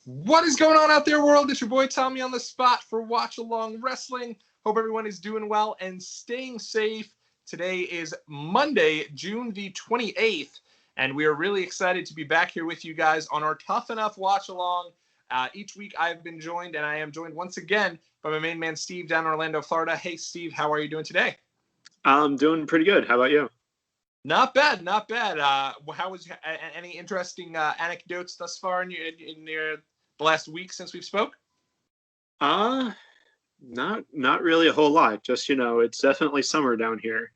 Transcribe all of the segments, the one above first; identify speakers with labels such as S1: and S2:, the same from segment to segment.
S1: What is going on out there, world? It's your boy Tommy on the spot for Watchalong Wrestling. Hope everyone is doing well and staying safe. Today is Monday, June the 28th, and we are really excited to be back here with you guys on our Tough Enough Watchalong. Each week I've been joined, and I am joined once again by my main man Steve down in Orlando, Florida. Hey, Steve, how are you doing today?
S2: I'm doing pretty good. How about you?
S1: Not bad, not bad. How was any interesting anecdotes thus far in the last week since we've spoke?
S2: Not really a whole lot. Just, it's definitely summer down here.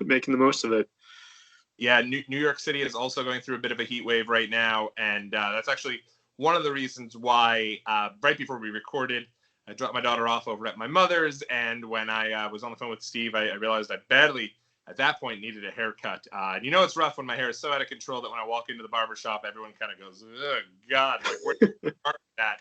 S2: Making the most of it.
S1: Yeah, New York City is also going through a bit of a heat wave right now, and that's actually one of the reasons why right before we recorded, I dropped my daughter off over at my mother's, and when I was on the phone with Steve, I realized I badly, at that point, needed a haircut. And it's rough when my hair is so out of control that when I walk into the barbershop, everyone kind of goes, "Oh God, like where did you start that?"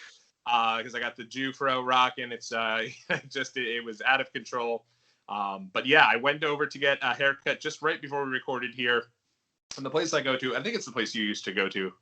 S1: Because I got the Jufro rocking. It's it was out of control. But yeah, I went over to get a haircut just right before we recorded here. And the place I go to, I think it's the place you used to go to.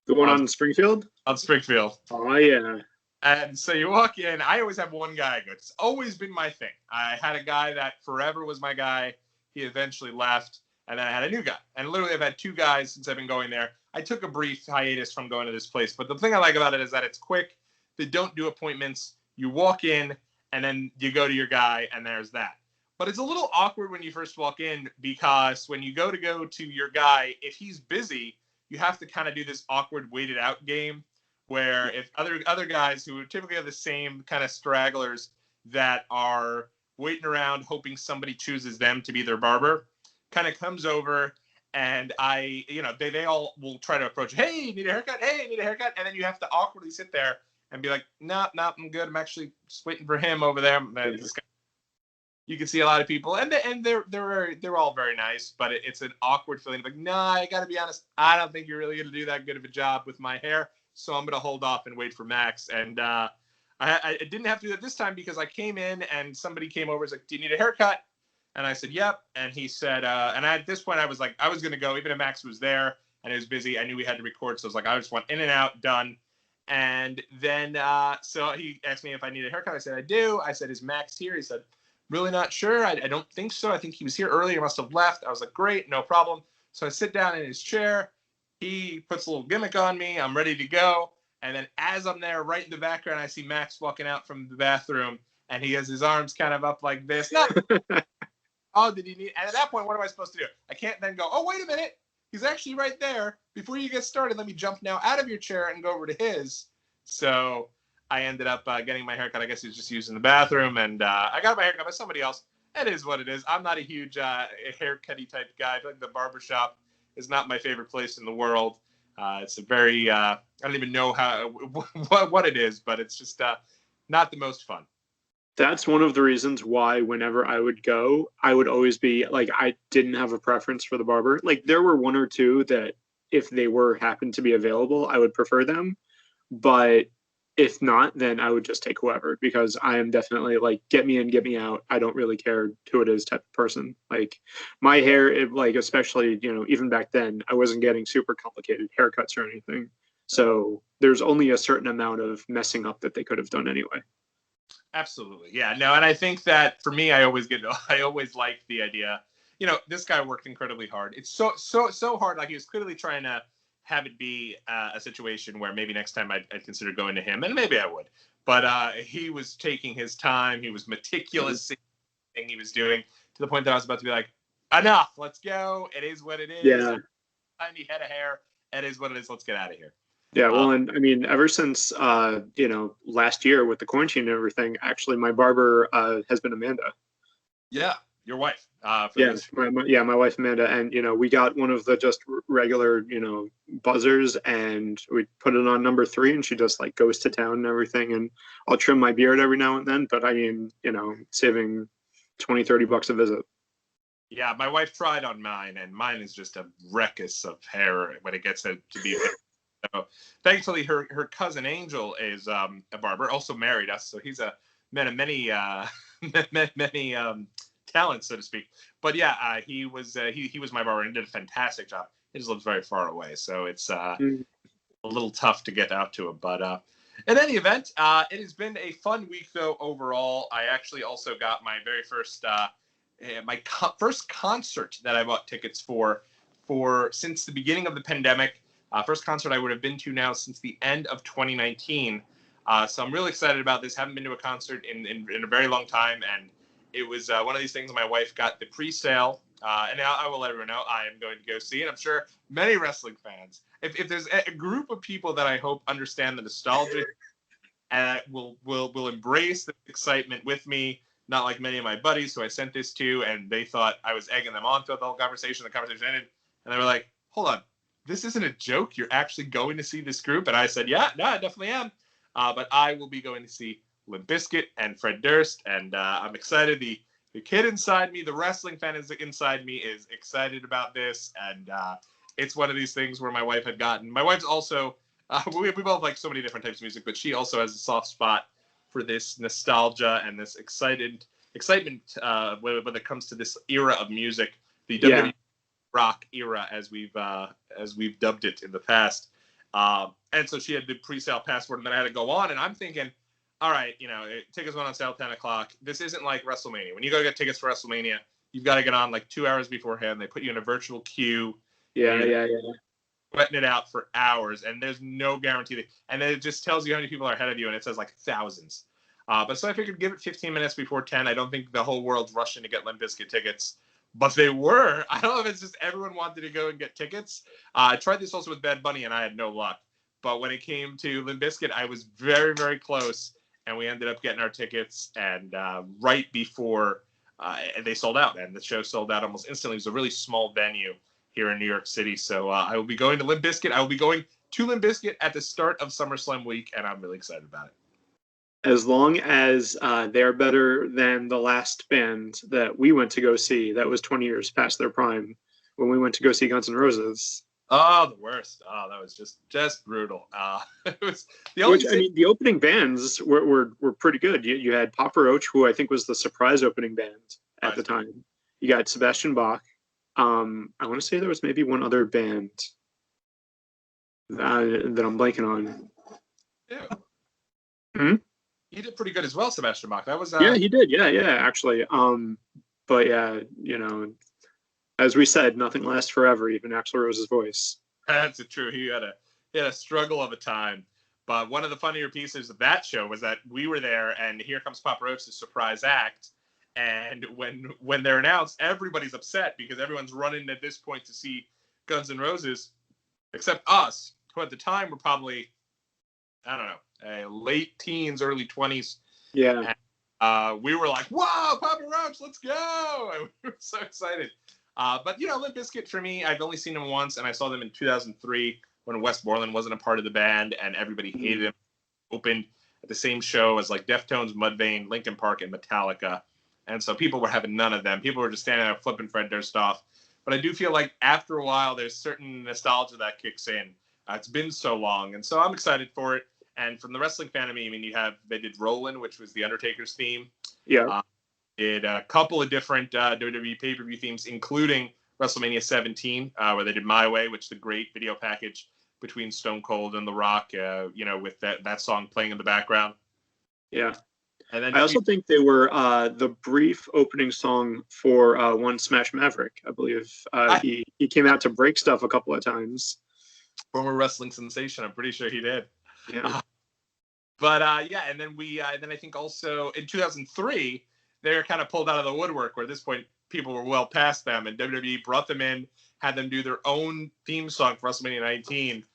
S2: The one on Springfield?
S1: On Springfield.
S2: Oh, yeah.
S1: And so you walk in. I always have one guy I go. It's always been my thing. I had a guy that forever was my guy. He eventually left. And then I had a new guy. And literally I've had two guys since I've been going there. I took a brief hiatus from going to this place. But the thing I like about it is that it's quick. They don't do appointments. You walk in, and then you go to your guy, and there's that. But it's a little awkward when you first walk in because when you go to your guy, if he's busy, you have to kind of do this awkward waited out game where if other guys who typically have the same kind of stragglers that are waiting around hoping somebody chooses them to be their barber, kind of comes over and they all will try to approach, "Hey, need a haircut? Hey, need a haircut?" And then you have to awkwardly sit there and be like, "No, I'm good. I'm actually just waiting for him over there." You can see a lot of people, and they're all very nice, but it's an awkward feeling. Like, nah, I got to be honest, I don't think you're really going to do that good of a job with my hair, so I'm going to hold off and wait for Max. And I didn't have to do that this time because I came in and somebody came over and was like, "Do you need a haircut?" And I said, "Yep." And he said, at this point I was like, I was going to go, even if Max was there and it was busy. I knew we had to record, so I was like, I just went in and out, done. And then so he asked me if I needed a haircut. I said, I do. I said, "Is Max here?" He said, "Really not sure. I don't think so. I think he was here earlier, must have left." I was like, "Great, no problem." So I sit down in his chair. He puts a little gimmick on me. I'm ready to go. And then as I'm there, right in the background, I see Max walking out from the bathroom, and he has his arms kind of up like this. No. Oh, did he need? And at that point, what am I supposed to do? I can't then go, "Oh, wait a minute. He's actually right there. Before you get started, let me jump now out of your chair and go over to his." So I ended up getting my haircut. I guess he was just using the bathroom, and I got my haircut by somebody else. It is what it is. I'm not a huge haircutty type guy. I feel like the barbershop is not my favorite place in the world. It's a very I don't even know what it is, but it's just not the most fun.
S2: That's one of the reasons why whenever I would go, I would always be like, I didn't have a preference for the barber. Like there were one or two that if they happened to be available, I would prefer them. But if not, then I would just take whoever because I am definitely like, get me in, get me out. I don't really care who it is type of person. Like my hair, especially, even back then, I wasn't getting super complicated haircuts or anything. So there's only a certain amount of messing up that they could have done anyway.
S1: Absolutely. Yeah, no. And I think that for me, I always like the idea, this guy worked incredibly hard. It's so hard. Like he was clearly trying to have it be a situation where maybe next time I'd consider going to him, and maybe I would. But he was taking his time. He was meticulous in everything he was doing to the point that I was about to be like, "Enough, let's go. It is what it is."
S2: Yeah.
S1: Tiny head of hair. It is what it is. Let's get out of here.
S2: Yeah, well, and I mean, ever since last year with the quarantine and everything, actually, my barber has been Amanda.
S1: Yeah, your wife.
S2: My wife Amanda, and we got one of the just regular buzzers, and we put it on number 3, and she just like goes to town and everything. And I'll trim my beard every now and then, but I mean, saving $20-$30 a visit.
S1: Yeah, my wife tried on mine, and mine is just a ruckus of hair when it gets to be. So thankfully, her cousin Angel is a barber, also married us, so he's a man of many many talents, so to speak. But yeah, he was my barber and did a fantastic job. He just lives very far away, so it's a little tough to get out to him. But in any event, it has been a fun week, though, overall. I actually also got my very first first concert that I bought tickets for since the beginning of the pandemic. First concert I would have been to now since the end of 2019. So I'm really excited about this. Haven't been to a concert in a very long time, and it was one of these things. My wife got the pre-sale, and I will let everyone know I am going to go see it. I'm sure many wrestling fans, if there's a group of people that I hope understand the nostalgia and will embrace the excitement with me, not like many of my buddies who I sent this to, and they thought I was egging them on throughout the whole conversation. The conversation ended, and they were like, hold on, this isn't a joke. You're actually going to see this group? And I said, yeah, no, I definitely am. But I will be going to see Limp Bizkit and Fred Durst, and I'm excited. The kid inside me, the wrestling fan inside me, is excited about this, and it's one of these things where my wife had gotten. My wife's also, we both like so many different types of music, but she also has a soft spot for this nostalgia and this excitement when it comes to this era of music, the WWE rock era, as we've dubbed it in the past. And so she had the pre-sale password, and then I had to go on, and I'm thinking, all right, tickets went on sale at 10 o'clock. This isn't like WrestleMania. When you go get tickets for WrestleMania, you've got to get on like 2 hours beforehand. They put you in a virtual queue.
S2: Yeah.
S1: Sweating it out for hours, and there's no guarantee and then it just tells you how many people are ahead of you, and it says like thousands. But so I figured give it 15 minutes before 10. I don't think the whole world's rushing to get Limp Bizkit tickets, but they were. I don't know if it's just everyone wanted to go and get tickets. I tried this also with Bad Bunny, and I had no luck. But when it came to Limp Bizkit, I was very, very close, and we ended up getting our tickets, and right before they sold out, and the show sold out almost instantly. It was a really small venue here in New York City, so I will be going to Limp Bizkit. I will be going to Limp Bizkit at the start of SummerSlam week, and I'm really excited about it.
S2: As long as they're better than the last band that we went to go see, that was 20 years past their prime, when we went to go see Guns N' Roses.
S1: Oh, the worst. Oh, that was just brutal. It was
S2: the opening bands were pretty good. You had Papa Roach, who I think was the surprise opening band at the time. You got Sebastian Bach. I want to say there was maybe one other band that I'm blanking on.
S1: Yeah. He did pretty good as well, Sebastian Bach. That was
S2: yeah, he did. Yeah, actually. But yeah, as we said, nothing lasts forever, even Axl Rose's voice.
S1: That's true. He had a struggle of a time. But one of the funnier pieces of that show was that we were there, and here comes Papa Roach's surprise act. And when they're announced, everybody's upset because everyone's running at this point to see Guns N' Roses, except us, who at the time were probably, I don't know, late teens, early 20s.
S2: Yeah.
S1: And, we were like, whoa, Papa Roach, let's go. And we were so excited. But, Limp Bizkit, for me, I've only seen them once, and I saw them in 2003 when Westmoreland wasn't a part of the band, and everybody hated them. Opened at the same show as like Deftones, Mudvayne, Linkin Park, and Metallica. And so people were having none of them. People were just standing there flipping Fred Durst off. But I do feel like after a while, there's certain nostalgia that kicks in. It's been so long. And so I'm excited for it. And from the wrestling fan of me, they did Rollin', which was The Undertaker's theme.
S2: Yeah.
S1: Did a couple of different WWE pay-per-view themes, including WrestleMania 17, where they did My Way, which is the great video package between Stone Cold and The Rock, with that song playing in the background.
S2: Yeah.
S1: And then
S2: I also think they were the brief opening song for One Smash Maverick. I believe he came out to break stuff a couple of times.
S1: Former wrestling sensation. I'm pretty sure he did.
S2: Yeah.
S1: And then then I think also in 2003, they were kind of pulled out of the woodwork, where at this point people were well past them, and WWE brought them in, had them do their own theme song for WrestleMania 19,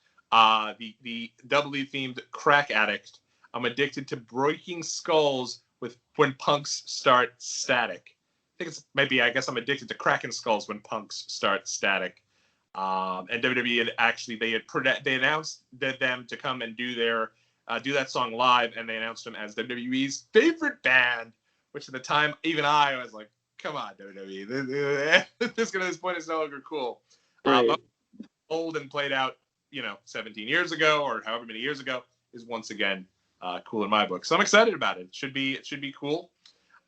S1: the doubly themed Crack Addict. I'm addicted to breaking skulls when punks start static. I think I guess I'm addicted to cracking skulls when punks start static. And WWE they announced them to come and do that song live, and they announced them as WWE's favorite band, which at the time, even I was like, come on, WWE, this point is no longer cool.
S2: Right.
S1: But old and played out, 17 years ago or however many years ago is once again cool in my book. So I'm excited about it. It should be cool.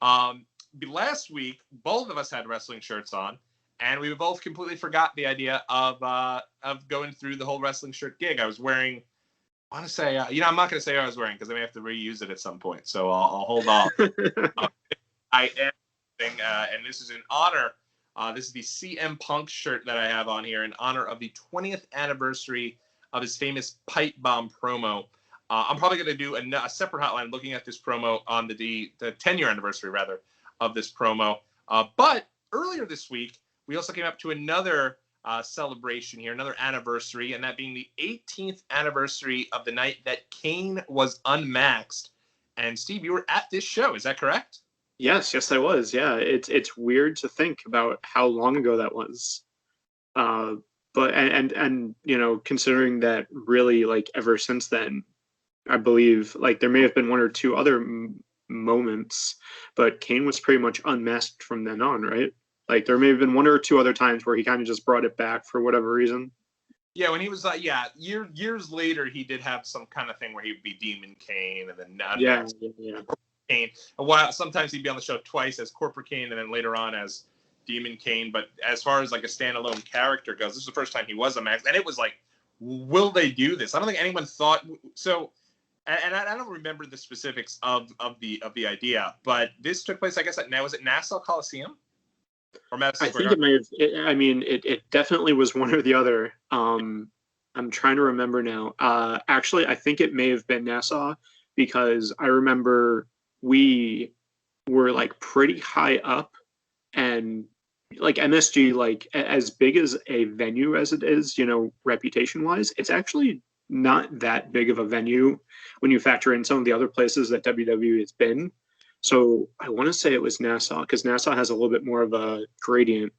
S1: Last week, both of us had wrestling shirts on, and we both completely forgot the idea of going through the whole wrestling shirt gig. I was wearing want to say, I'm not going to say what I was wearing because I may have to reuse it at some point. So I'll hold off. I am wearing, and this is in honor. This is the CM Punk shirt that I have on here in honor of the 20th anniversary of his famous pipe bomb promo. I'm probably going to do a separate hotline looking at this promo on the 10-year anniversary, rather, of this promo. But earlier this week, we also came up to another celebration here, another anniversary, and that being the 18th anniversary of the night that Kane was unmasked. And Steve, you were at this show, is that correct?
S2: Yes, I was. Yeah, it's weird to think about how long ago that was. But considering that really like ever since then, I believe like there may have been one or two other moments, but Kane was pretty much unmasked from then on, right? Like there may have been one or two other times where he kind of just brought it back for whatever reason.
S1: Yeah, when he was years later, he did have some kind of thing where he would be Demon Kane and then not Kane. And while sometimes he'd be on the show twice as Corporate Kane and then later on as Demon Kane. But as far as like a standalone character goes, this is the first time he was unmasked, and it was like, will they do this? I don't think anyone thought so. And I don't remember the specifics of the idea, but this took place, I guess, was it Nassau Coliseum? Or Madison Square Garden?
S2: I think it may have. It definitely was one or the other. I'm trying to remember now. Actually, I think it may have been Nassau because I remember we were like pretty high up, and like MSG, like as big as a venue as it is, reputation wise, it's actually not that big of a venue when you factor in some of the other places that WWE has been. So I want to say it was Nassau because Nassau has a little bit more of a gradient.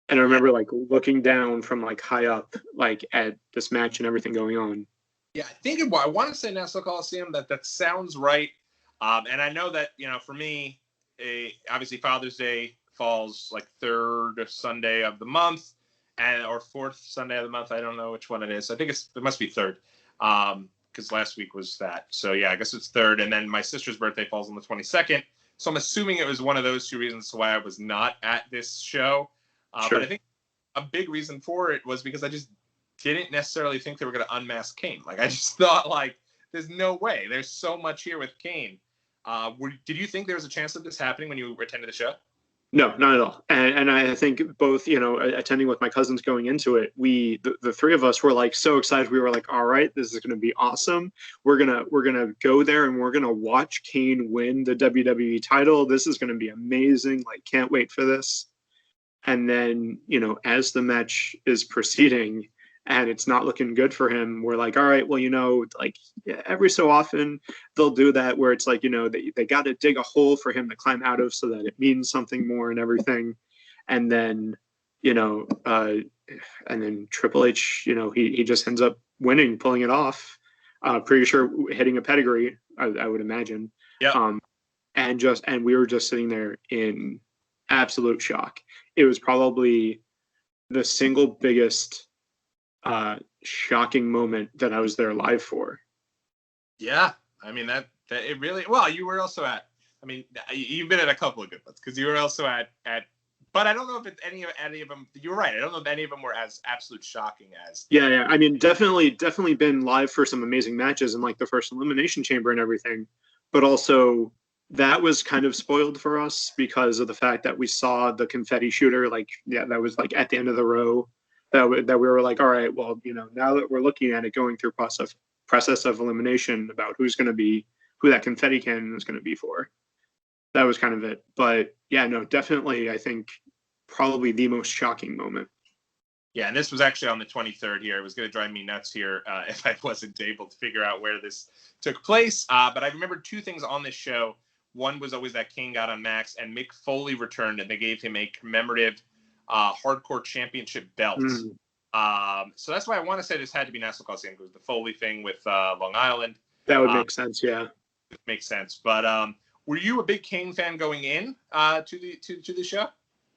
S2: And I remember like looking down from like high up, like at this match and everything going on.
S1: Yeah, I want to say Nassau Coliseum. That sounds right. And I know that, for me, obviously Father's Day falls like third Sunday of the month or fourth Sunday of the month. I don't know which one it is. I think it must be third. Because last week was that. So, yeah, I guess it's third. And then my sister's birthday falls on the 22nd. So I'm assuming it was one of those two reasons why I was not at this show.
S2: Sure.
S1: But I think a big reason for it was because I just didn't necessarily think they were going to unmask Kane. Like, I just thought, like, there's no way. There's so much here with Kane. Did you think there was a chance of this happening when you attended the show?
S2: No, not at all. And I think both, attending with my cousins going into it, the three of us were like so excited. We were like, all right, this is going to be awesome. We're gonna go there and we're gonna watch Kane win the WWE title. This is going to be amazing. Like, can't wait for this. And then, as the match is proceeding and it's not looking good for him, we're like, all right, well, like every so often they'll do that where it's like, they got to dig a hole for him to climb out of so that it means something more and everything. And then, and then Triple H, he just ends up winning, pulling it off. Pretty sure hitting a pedigree, I would imagine.
S1: Yeah.
S2: And we were just sitting there in absolute shock. It was probably the single biggest shocking moment that I was there live for.
S1: Yeah, I mean that it really. Well, you were also at. I mean, you've been at a couple of good ones because you were also at. But I don't know if any of them. You're right. I don't know if any of them were as absolute shocking as.
S2: Yeah. I mean, definitely been live for some amazing matches and like the first Elimination Chamber and everything, but also that was kind of spoiled for us because of the fact that we saw the confetti shooter. Like, yeah, that was like at the end of the row. That we were like, all right, well, now that we're looking at it going through process of elimination about who that confetti cannon is going to be for. That was kind of it. But yeah, no, definitely, I think probably the most shocking moment.
S1: Yeah, and this was actually on the 23rd here. It was going to drive me nuts here if I wasn't able to figure out where this took place. But I remember two things on this show. One was always that Kane got unmasked and Mick Foley returned, and they gave him a commemorative hardcore championship belt. So that's why I want to say this had to be Nassau Coliseum because the Foley thing with Long Island.
S2: That would make sense, yeah.
S1: It makes sense. But were you a big Kane fan going in to the show?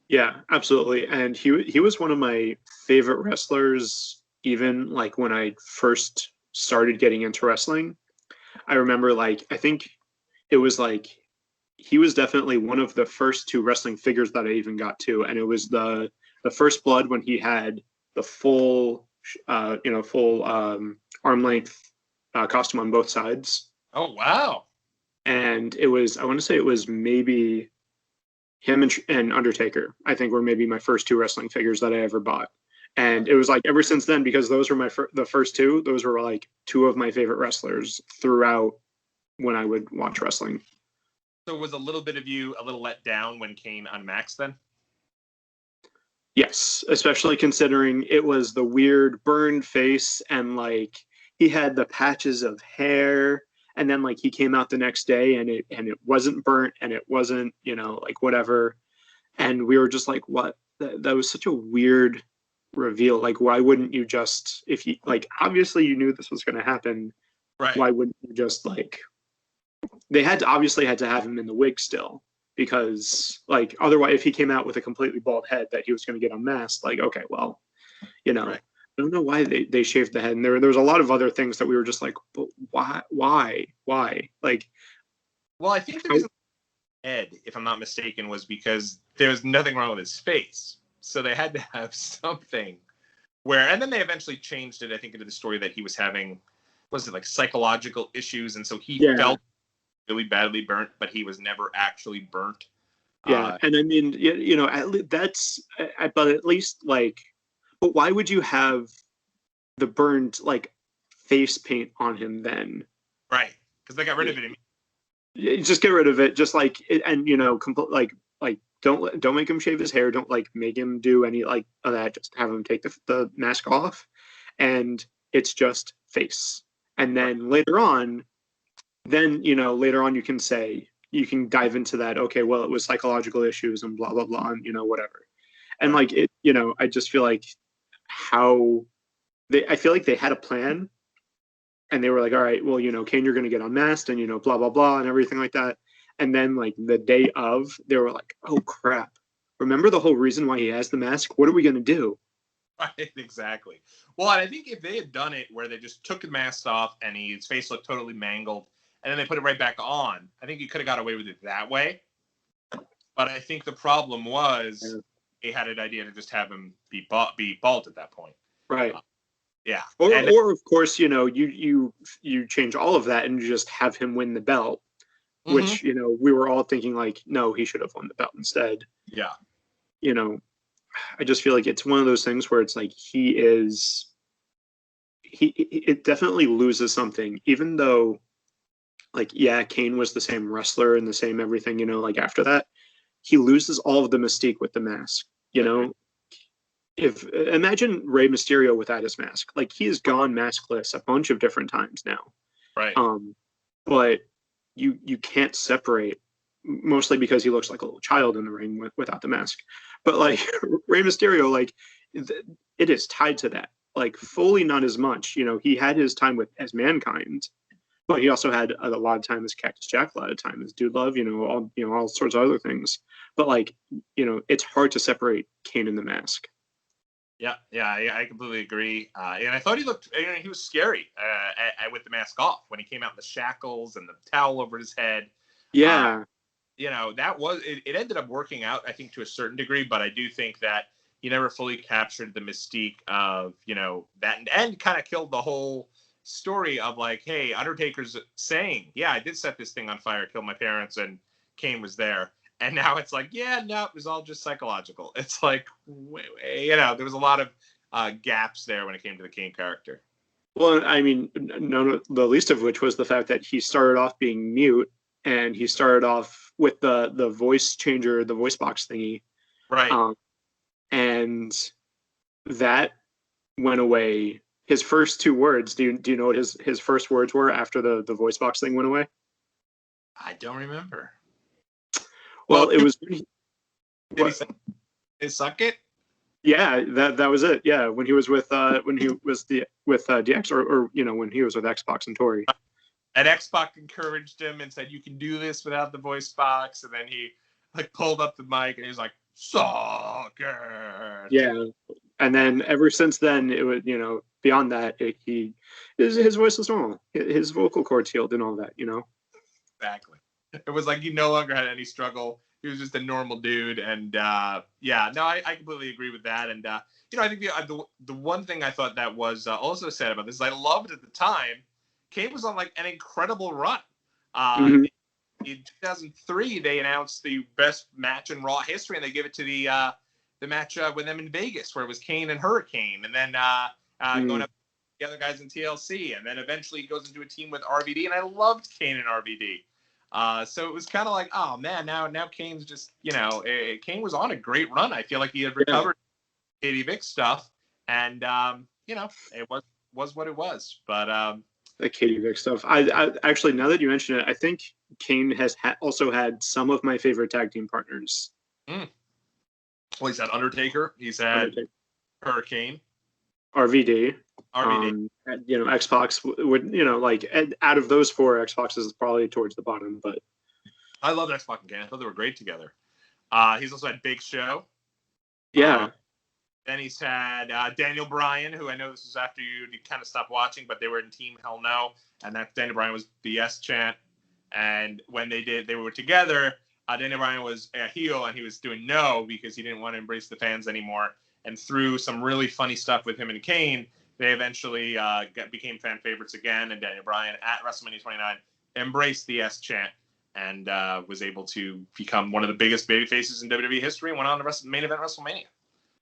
S2: Yeah, absolutely. And he was one of my favorite wrestlers, even like when I first started getting into wrestling. I remember like I think it was like he was definitely one of the first two wrestling figures that I even got to, and it was the First Blood when he had the full full arm length costume on both sides.
S1: Oh, wow.
S2: And it was, I want to say it was maybe him and Undertaker, I think, were maybe my first two wrestling figures that I ever bought. And it was like ever since then, because those were the first two, those were like two of my favorite wrestlers throughout when I would watch wrestling.
S1: So was a little bit of you a little let down when Kane Unmasked then?
S2: Yes, especially considering it was the weird burned face and like he had the patches of hair, and then like he came out the next day and it wasn't burnt and it wasn't, like whatever. And we were just like, what? That was such a weird reveal. Like, why wouldn't you just, if you like, obviously you knew this was going to happen,
S1: Right?
S2: Why wouldn't you just like, they had to have him in the wig still, because like otherwise if he came out with a completely bald head that he was going to get unmasked, like, okay, well,
S1: Right.
S2: I don't know why they shaved the head. And there was a lot of other things that we were just like, but why like,
S1: Well, I think the reason Ed, if I'm not mistaken, was because there was nothing wrong with his face, so they had to have something where, and then they eventually changed it, I think, into the story that he was having, was it like psychological issues, and so he felt really badly burnt, but he was never actually burnt.
S2: Yeah, and I mean, that's, but at least like, but why would you have the burned like face paint on him then?
S1: Right, because they got rid of it.
S2: Just get rid of it, just like, and like don't make him shave his hair, don't like make him do any like of that. Just have him take the mask off, and it's just face. And then later on you can say, you can dive into that. Okay, well, it was psychological issues and blah blah blah, and whatever. And like it, I just feel like I feel like they had a plan, and they were like, all right, well, Kane, you're going to get unmasked, and blah blah blah, and everything like that. And then like the day of, they were like, oh crap, remember the whole reason why he has the mask? What are we going to do?
S1: Right, exactly. Well, and I think if they had done it where they just took the mask off and his face looked totally mangled, and then they put it right back on, I think you could have got away with it that way. But I think the problem was they had an idea to just have him be bald at that point.
S2: Right.
S1: Yeah.
S2: Or of course, you change all of that and you just have him win the belt, which, we were all thinking like, no, he should have won the belt instead.
S1: Yeah.
S2: I just feel like it's one of those things where it's like it definitely loses something, even though like, yeah, Kane was the same wrestler and the same everything, like after that, he loses all of the mystique with the mask, If imagine Rey Mysterio without his mask, like he has gone maskless a bunch of different times now.
S1: Right.
S2: But you can't separate, mostly because he looks like a little child in the ring without the mask. But like Rey Mysterio, like it is tied to that. Like Foley, not as much. He had his time as Mankind, but he also had a lot of time as Cactus Jack, a lot of time as Dude Love. All sorts of other things. But like it's hard to separate Kane and the mask.
S1: Yeah, I completely agree. And I thought he was scary with the mask off when he came out in the shackles and the towel over his head.
S2: Yeah.
S1: That was, it ended up working out, I think, to a certain degree, but I do think that he never fully captured the mystique of, that, and kind of killed the whole story of like, hey, Undertaker's saying, yeah, I did set this thing on fire, kill my parents, and Kane was there. And now it's like, yeah, no, it was all just psychological. It's like, there was a lot of gaps there when it came to the Kane character.
S2: Well, I mean, no, the least of which was the fact that he started off being mute, and he started off with the voice changer, the voice box thingy.
S1: Right.
S2: And that went away. His first two words, do you know what his first words were after the voice box thing went away?
S1: I don't remember.
S2: Well, it was.
S1: Did he say, suck it?
S2: Yeah, that was it. Yeah, when he was with DX, or when he was with Xbox and Tori.
S1: And Xbox encouraged him and said, "You can do this without the voice box." And then he like pulled up the mic and he was like, "Suck it."
S2: Yeah, and then ever since then, it was beyond that, his voice was normal, his vocal cords healed and all that.
S1: Exactly. It was like he no longer had any struggle. He was just a normal dude. And I completely agree with that. And, I think the one thing I thought that was also said about this is I loved at the time, Kane was on like an incredible run.
S2: Mhm.
S1: In 2003, they announced the best match in Raw history, and they give it to the match with them in Vegas, where it was Kane and Hurricane, and then going up the other guys in TLC, and then eventually he goes into a team with RVD, and I loved Kane and RVD. So it was kind of like, oh man, now Kane's just, Kane was on a great run. I feel like he had recovered Katie Vick stuff, and it was what it was. But
S2: the Katie Vick stuff. I actually, now that you mention it, I think Kane has also had some of my favorite tag team partners.
S1: Well, he's had Undertaker. He's had Hurricane.
S2: RVD.
S1: RVD.
S2: Xbox would, out of those four, Xbox is probably towards the bottom, but
S1: I love Xbox and Kane. I thought they were great together. He's also had Big Show.
S2: Yeah.
S1: Then he's had Daniel Bryan, who I know this is after you kind of stopped watching, but they were in Team Hell No, and that Daniel Bryan was BS chant. And when they were together, Daniel Bryan was a heel, and he was doing no because he didn't want to embrace the fans anymore. And through some really funny stuff with him and Kane, they eventually became fan favorites again. And Daniel Bryan at WrestleMania 29 embraced the S chant and was able to become one of the biggest baby faces in WWE history and went on to main event WrestleMania.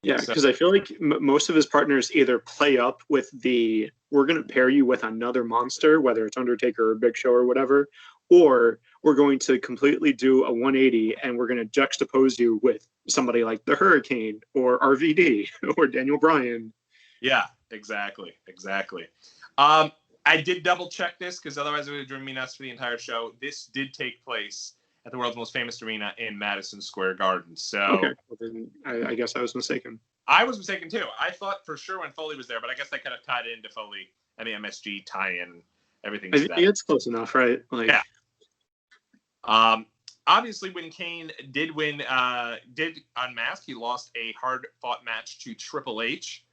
S2: Yeah, because I feel like most of his partners either play up with we're going to pair you with another monster, whether it's Undertaker or Big Show or whatever, or we're going to completely do a 180 and we're going to juxtapose you with somebody like the Hurricane or RVD or Daniel Bryan.
S1: Yeah, exactly. I did double check this because otherwise it would have driven me nuts for the entire show. This did take place at the world's most famous arena in Madison Square Garden. So
S2: okay, well, then I guess I was mistaken.
S1: I was mistaken too. I thought for sure when Foley was there, but I guess they kind of tied it into Foley and the MSG tie-in, everything.
S2: It's close enough, right?
S1: Yeah. Obviously, when Kane did unmask, he lost a hard-fought match to Triple H.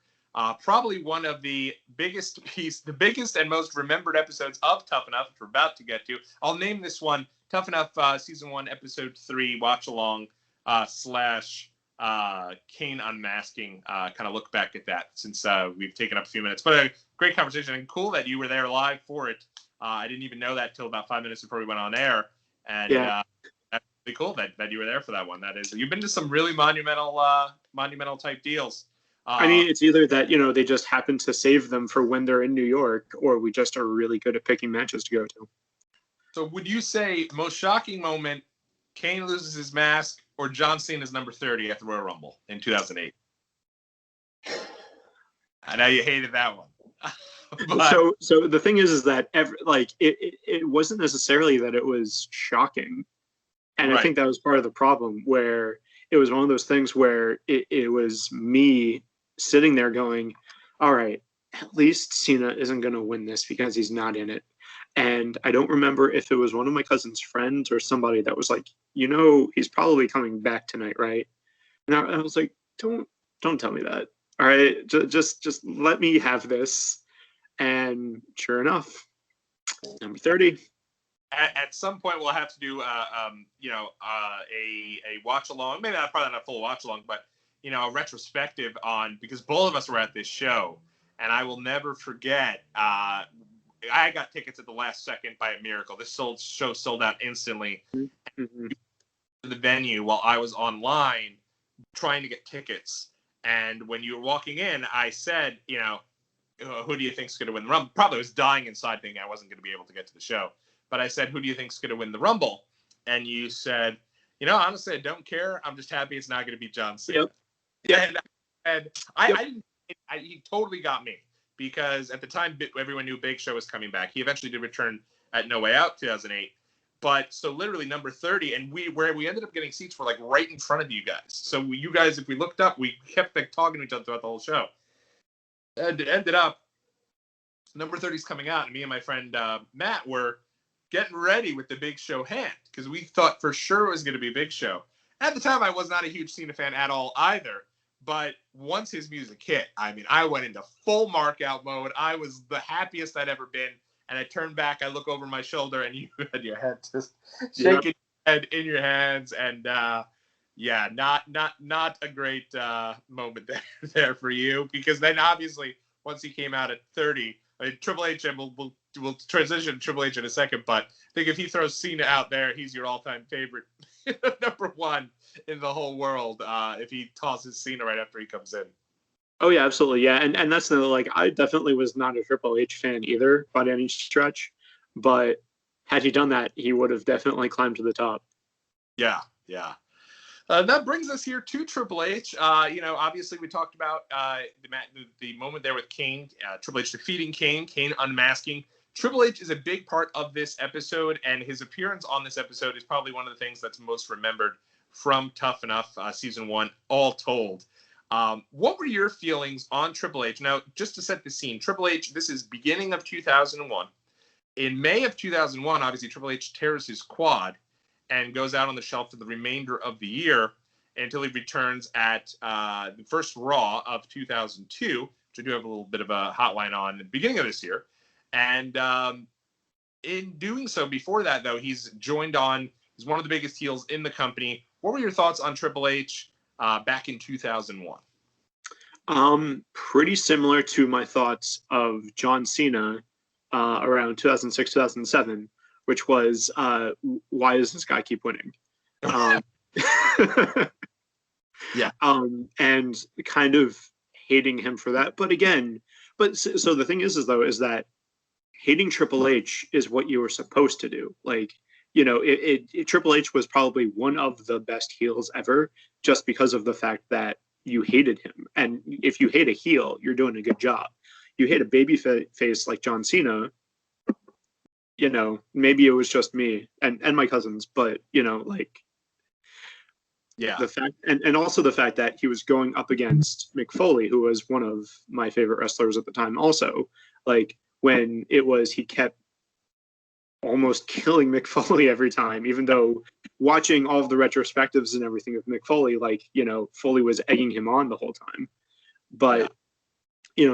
S1: Probably one of the biggest and most remembered episodes of Tough Enough, which we're about to get to. I'll name this one Tough Enough Season 1, Episode 3, Watchalong / Kane Unmasking. Kind of look back at that since we've taken up a few minutes. But a great conversation, and cool that you were there live for it. I didn't even know that till about 5 minutes before we went on air. And that's really cool that you were there for that one. That is, you've been to some really monumental type deals.
S2: I mean, it's either that, they just happen to save them for when they're in New York, or we just are really good at picking matches to go to.
S1: So would you say most shocking moment, Kane loses his mask, or John Cena's number 30 at the Royal Rumble in 2008? I know you hated that one.
S2: But, so the thing is that it wasn't necessarily that it was shocking. And I think that was part of the problem, where it was one of those things where it was me sitting there going, all right, at least Cena isn't going to win this because he's not in it. And I don't remember if it was one of my cousin's friends or somebody that was like, he's probably coming back tonight, right? And I was like, don't tell me that. All right, just let me have this. And sure enough, number 30.
S1: At some point, we'll have to do a watch along. Maybe probably not a full watch along, but a retrospective on, because both of us were at this show, and I will never forget. I got tickets at the last second by a miracle. This show sold out instantly.
S2: Mm-hmm.
S1: The venue while I was online trying to get tickets, and when you were walking in, I said, who do you think's going to win the Rumble? Probably was dying inside thinking I wasn't going to be able to get to the show. But I said, who do you think's going to win the Rumble? And you said, honestly, I don't care. I'm just happy it's not going to be John Cena.
S2: Yep.
S1: And he totally got me, because at the time, everyone knew Big Show was coming back. He eventually did return at No Way Out 2008. But so literally number 30, and where we ended up getting seats were like right in front of you guys. So you guys, if we looked up, we kept talking to each other throughout the whole show. And it ended up, number 30's coming out, and me and my friend Matt were getting ready with the Big Show hand, because we thought for sure it was going to be Big Show. At the time, I was not a huge Cena fan at all either, but once his music hit, I mean, I went into full mark out mode. I was the happiest I'd ever been, and I turned back, I look over my shoulder, and you had your head just shaking, your head in your hands, and Yeah, not a great moment there for you, because then obviously once he came out at 30, I mean, Triple H, and we'll transition to Triple H in a second, but I think if he throws Cena out there, he's your all-time favorite, number one in the whole world. If he tosses Cena right after he comes in.
S2: Oh yeah, absolutely, yeah, and that's the like I definitely was not a Triple H fan either by any stretch, but had he done that, he would have definitely climbed to the top.
S1: Yeah, yeah. That brings us here to Triple H. Obviously we talked about the moment there with Kane, Triple H defeating Kane, Kane unmasking. Triple H is a big part of this episode, and his appearance on this episode is probably one of the things that's most remembered from Tough Enough season 1, all told. What were your feelings on Triple H? Now, just to set the scene, Triple H, this is beginning of 2001. In May of 2001, obviously Triple H tears his quad and goes out on the shelf for the remainder of the year until he returns at the first Raw of 2002, which I do have a little bit of a hotline on at the beginning of this year. And in doing so, before that, though, he's one of the biggest heels in the company. What were your thoughts on Triple H back in 2001?
S2: Pretty similar to my thoughts of John Cena around 2006, 2007. Which was, why does this guy keep winning?
S1: Yeah.
S2: And kind of hating him for that. But again, so the thing is that hating Triple H is what you were supposed to do. Like, Triple H was probably one of the best heels ever, just because of the fact that you hated him. And if you hate a heel, you're doing a good job. You hate a baby face like John Cena, maybe it was just me and my cousins, but
S1: yeah,
S2: the fact and also the fact that he was going up against Mick Foley, who was one of my favorite wrestlers at the time. Also, like when he kept almost killing Mick Foley every time, even though watching all of the retrospectives and everything of Mick Foley, Foley was egging him on the whole time. But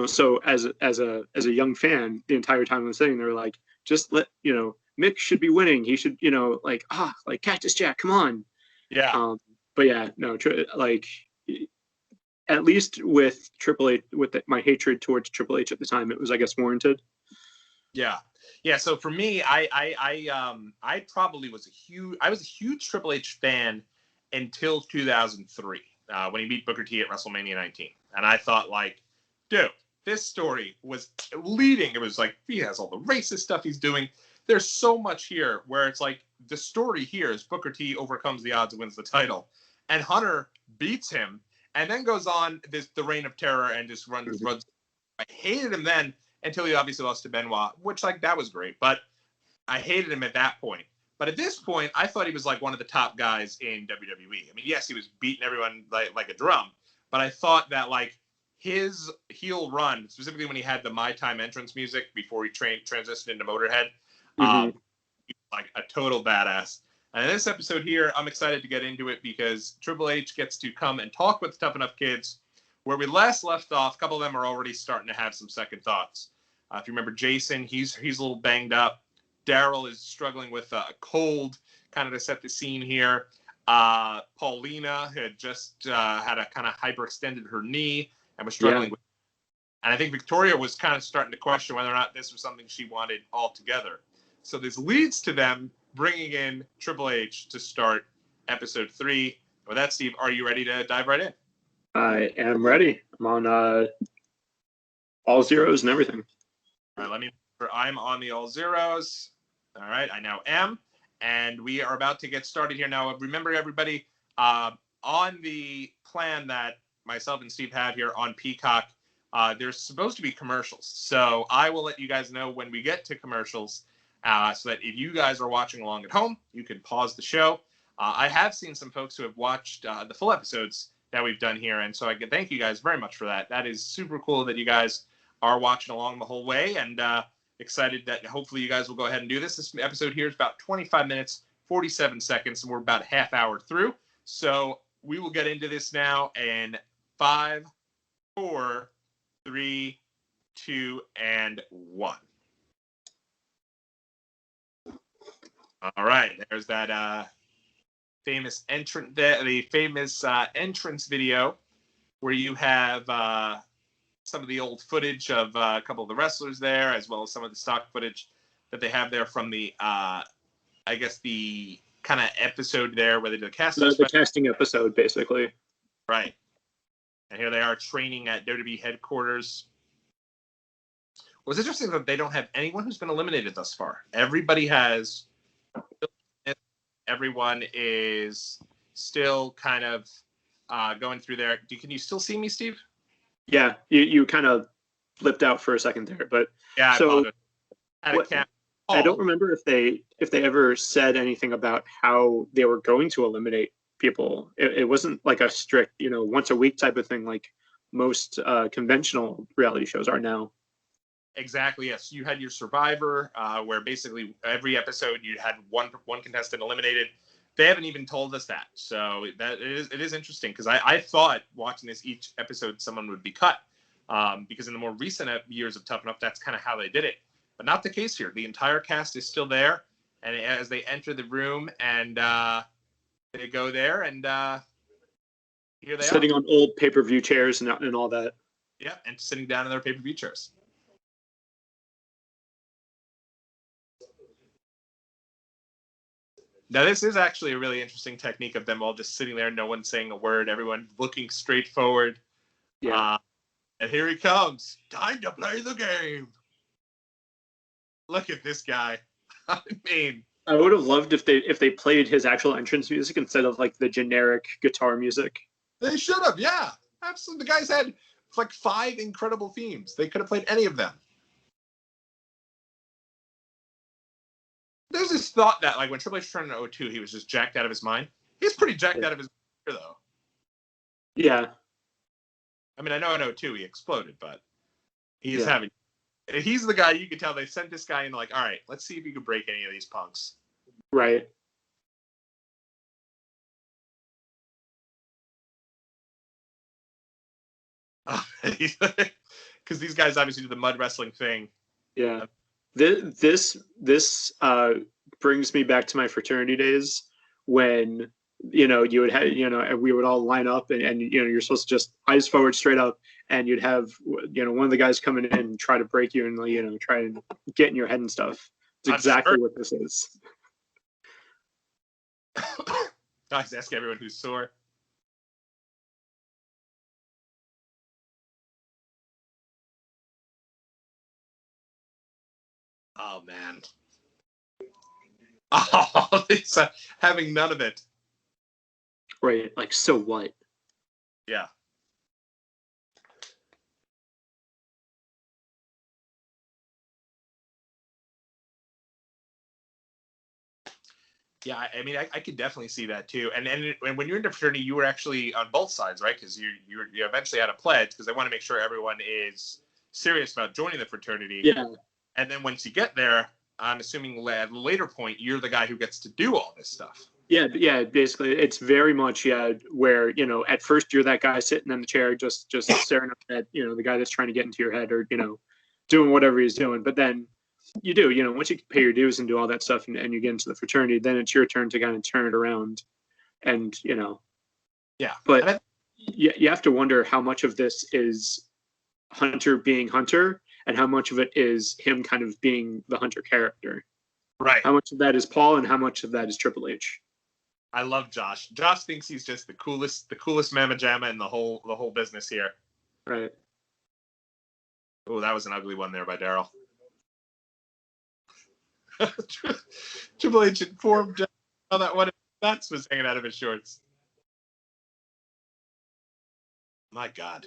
S2: so as a young fan, the entire time I'm sitting there, like, just let Mick should be winning. He should Cactus Jack, come on.
S1: Yeah.
S2: But yeah, no, at least with Triple H, my hatred towards Triple H at the time, it was, I guess, warranted.
S1: Yeah. So for me, I probably was a huge Triple H fan until 2003 when he beat Booker T at WrestleMania 19, and I thought, like, dude, this story was leading. It was like, he has all the racist stuff he's doing. There's so much here where it's like, the story here is Booker T overcomes the odds and wins the title. And Hunter beats him and then goes on the reign of terror and just runs. I hated him then until he obviously lost to Benoit, which, like, that was great. But I hated him at that point. But at this point, I thought he was like one of the top guys in WWE. I mean, yes, he was beating everyone like a drum. But I thought that, like, his heel run, specifically when he had the My Time entrance music before he transitioned into Motorhead, like a total badass. And in this episode here, I'm excited to get into it because Triple H gets to come and talk with the Tough Enough kids. Where we last left off, a couple of them are already starting to have some second thoughts. If you remember Jason, he's a little banged up. Daryl is struggling with a cold, kind of to set the scene here. Paulina had just had a kind of hyperextended her knee and was struggling with. And I think Victoria was kind of starting to question whether or not this was something she wanted altogether. So this leads to them bringing in Triple H to start episode 3. With that, Steve, are you ready to dive right in?
S2: I am ready. I'm on all zeros and everything.
S1: All right, I'm on the all zeros. All right, I now am. And we are about to get started here. Now, remember, everybody, on the plan that myself and Steve have here on Peacock, there's supposed to be commercials. So I will let you guys know when we get to commercials so that if you guys are watching along at home, you can pause the show. I have seen some folks who have watched the full episodes that we've done here. And so I can thank you guys very much for that. That is super cool that you guys are watching along the whole way, and excited that hopefully you guys will go ahead and do this. This episode here is about 25 minutes, 47 seconds, and we're about a half hour through. So we will get into this now in 5, 4, 3, 2, and 1. All right, there's that famous entrance video where you have some of the old footage of a couple of the wrestlers there, as well as some of the stock footage that they have there from the, I guess, the kind of episode there where they did the casting.
S2: The casting episode, basically.
S1: Right. And here they are training at WWE headquarters. What's interesting that they don't have anyone who's been eliminated thus far. Everybody has. Everyone is still kind of going through there. Can you still see me, Steve?
S2: Yeah, you kind of flipped out for a second there, but
S1: yeah.
S2: So
S1: I
S2: don't remember if they ever said anything about how they were going to eliminate people. It wasn't like a strict, once a week type of thing like most conventional reality shows are now.
S1: Exactly. Yes, you had your Survivor, where basically every episode you had one contestant eliminated. They haven't even told us that, so that it is interesting because I thought watching this each episode someone would be cut, because in the more recent years of Tough Enough that's kind of how they did it, but not the case here. The entire cast is still there, and as they enter the room and they go there and here they
S2: sitting
S1: are
S2: on old pay-per-view chairs and all that.
S1: Yeah, and sitting down in their pay-per-view chairs. Now, this is actually a really interesting technique of them all just sitting there, no one saying a word, everyone looking straight forward.
S2: Yeah.
S1: And here he comes. Time to play the game. Look at this guy. I mean,
S2: I would have loved if they played his actual entrance music instead of like the generic guitar music.
S1: They should have, yeah. Absolutely. The guys had like 5 incredible themes. They could have played any of them. There's this thought that, like, when Triple H turned in 2002, he was just jacked out of his mind. He's pretty jacked out of his mind, though.
S2: Yeah.
S1: I mean, I know in 2002 he exploded, but he's having... He's the guy, you could tell, they sent this guy in, like, all right, let's see if you can break any of these punks.
S2: Right.
S1: Because these guys obviously do the mud wrestling thing.
S2: Yeah. This brings me back to my fraternity days when you would have and we would all line up and you're supposed to just eyes forward straight up, and you'd have one of the guys come in and try to break you and try and get in your head and stuff. It's exactly what this is.
S1: Guys, ask everyone who's sore. Oh, man. Oh, it's having none of it.
S2: Right. Like, so what?
S1: Yeah. Yeah, I mean, I could definitely see that too. And when you're in a fraternity, you were actually on both sides, right? Because you eventually had a pledge because they want to make sure everyone is serious about joining the fraternity.
S2: Yeah.
S1: And then once you get there, I'm assuming at a later point, you're the guy who gets to do all this stuff.
S2: Yeah. Basically, it's very much where at first you're that guy sitting in the chair just staring up at the guy that's trying to get into your head or doing whatever he's doing. But then you do once you pay your dues and do all that stuff and you get into the fraternity, then it's your turn to kind of turn it around, and
S1: Yeah.
S2: But you have to wonder how much of this is Hunter being Hunter and how much of it is him kind of being the Hunter character.
S1: Right.
S2: How much of that is Paul and how much of that is Triple H?
S1: I love Josh. Josh thinks he's just the coolest mamma jamma in the whole business here.
S2: Right.
S1: Oh, that was an ugly one there by Daryl. Triple H informed how that one of his nuts was hanging out of his shorts. My God.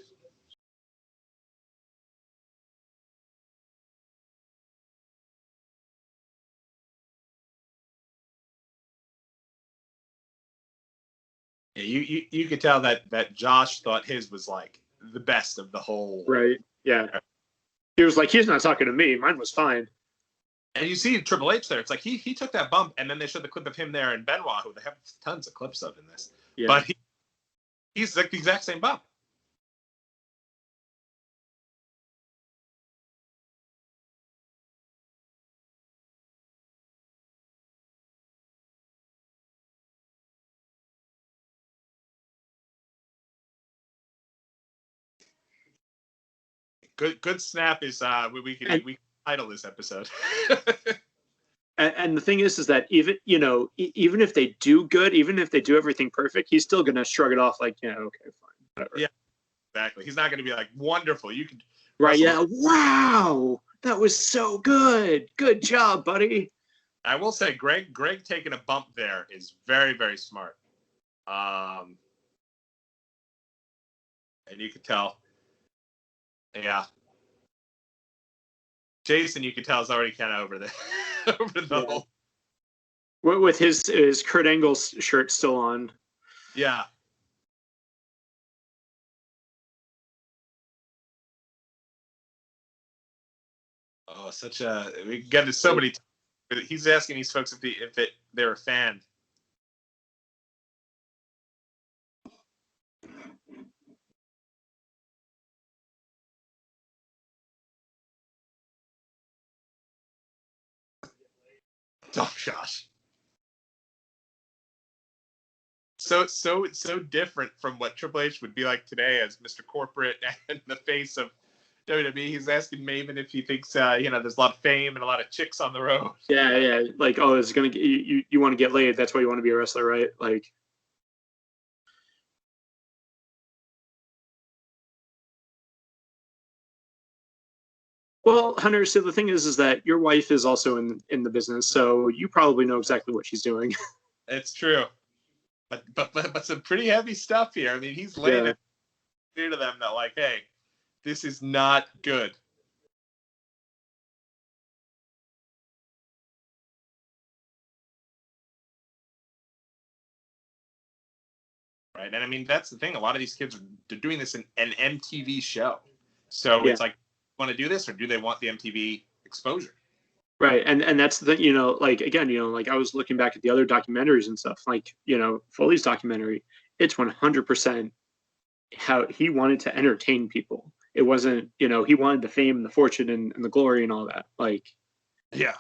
S1: Yeah, you could tell that Josh thought his was like the best of the whole.
S2: Right. Yeah. He was like, he's not talking to me. Mine was fine.
S1: And you see Triple H there. It's like he took that bump, and then they showed the clip of him there and Benoit, who they have tons of clips of in this.
S2: Yeah.
S1: But he's like the exact same bump. Good snap is we can title this episode.
S2: And the thing is that even even if they do good, even if they do everything perfect, he's still gonna shrug it off like, yeah, okay, fine, whatever.
S1: Yeah, exactly. He's not gonna be like, wonderful. You can
S2: right? Yeah. Wow, that was so good. Good job, buddy.
S1: I will say, Greg taking a bump there is very, very smart. And you could tell, yeah. Jason, you could tell, is already kind of over the whole.
S2: With his Kurt Angle shirt still on.
S1: Yeah. Oh, we get to so many. He's asking these folks if they're a fan. Oh gosh. So different from what Triple H would be like today as Mr. Corporate and the face of WWE. He's asking Maven if he thinks there's a lot of fame and a lot of chicks on the road.
S2: Yeah. Like, oh, it's gonna you want to get laid? That's why you want to be a wrestler, right? Like. Well, Hunter, so the thing is that your wife is also in the business, so you probably know exactly what she's doing.
S1: It's true, but some pretty heavy stuff here. I mean, he's laying it clear to them that, like, hey, this is not good. Right, and I mean that's the thing. A lot of these kids they're doing this in an MTV show, so it's like, want to do this or do they want the MTV exposure?
S2: Right, and that's the like again, like I was looking back at the other documentaries and stuff, like Foley's documentary. It's 100% how he wanted to entertain people. It wasn't, he wanted the fame, the fortune, and the glory, and all that. Like,
S1: yeah.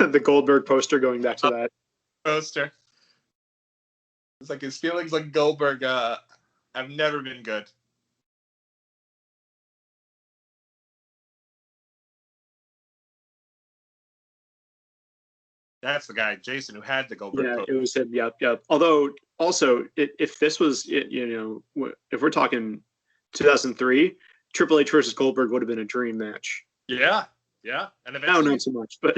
S2: The Goldberg poster, going back to that
S1: poster. It's like his feelings like Goldberg have never been good. That's the guy, Jason, who had the Goldberg poster.
S2: It was him. Yep. Although, also, if this was, if we're talking 2003, Triple H versus Goldberg would have been a dream match.
S1: Yeah. And eventually,
S2: now not so much, but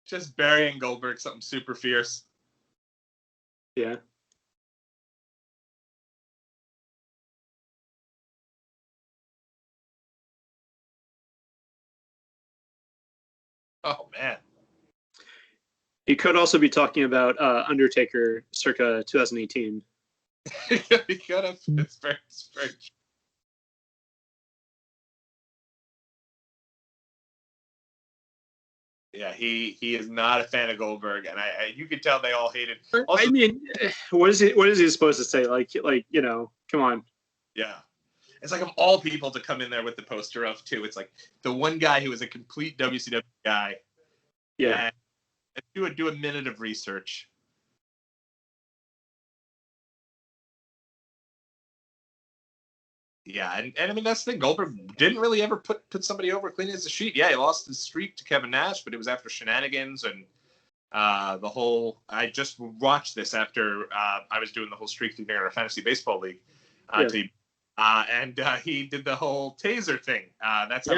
S1: just burying Goldberg, something super fierce.
S2: Yeah.
S1: Oh man.
S2: He could also be talking about Undertaker circa 2018.
S1: He could have. It's very yeah, he is not a fan of Goldberg, and you could tell they all hated.
S2: Also, I mean, what is he supposed to say? Like come on.
S1: Yeah, it's like of all people to come in there with the poster of too. It's like the one guy who was a complete WCW guy.
S2: Yeah.
S1: And do a minute of research. Yeah, and I mean that's the thing. Goldberg didn't really ever put somebody over clean as a sheet. Yeah, he lost his streak to Kevin Nash, but it was after shenanigans and the whole. I just watched this after I was doing the whole streak thing in our fantasy baseball league team, and he did the whole taser thing. That's how.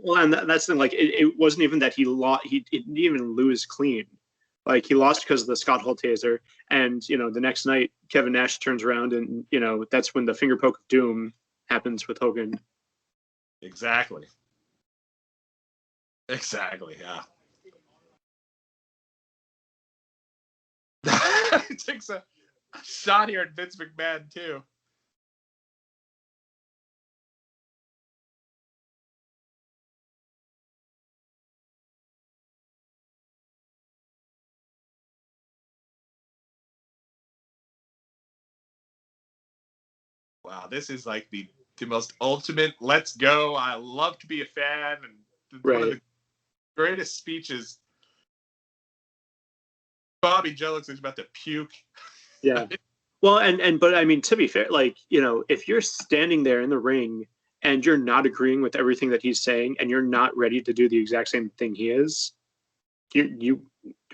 S2: Well, and that's the thing. Like it wasn't even that he lost. He didn't even lose clean. Like he lost because of the Scott Hall taser, and the next night Kevin Nash turns around, and that's when the finger poke of doom happens with Hogan.
S1: Exactly. Yeah. It takes a shot here at Vince McMahon too. wow, this is like the most ultimate let's go. I love to be a fan, and one of the greatest speeches. Bobby Joe looks like he's about to puke.
S2: Yeah. Well, but I mean, to be fair, like, you know, if you're standing there in the ring and you're not agreeing with everything that he's saying and you're not ready to do the exact same thing he is, you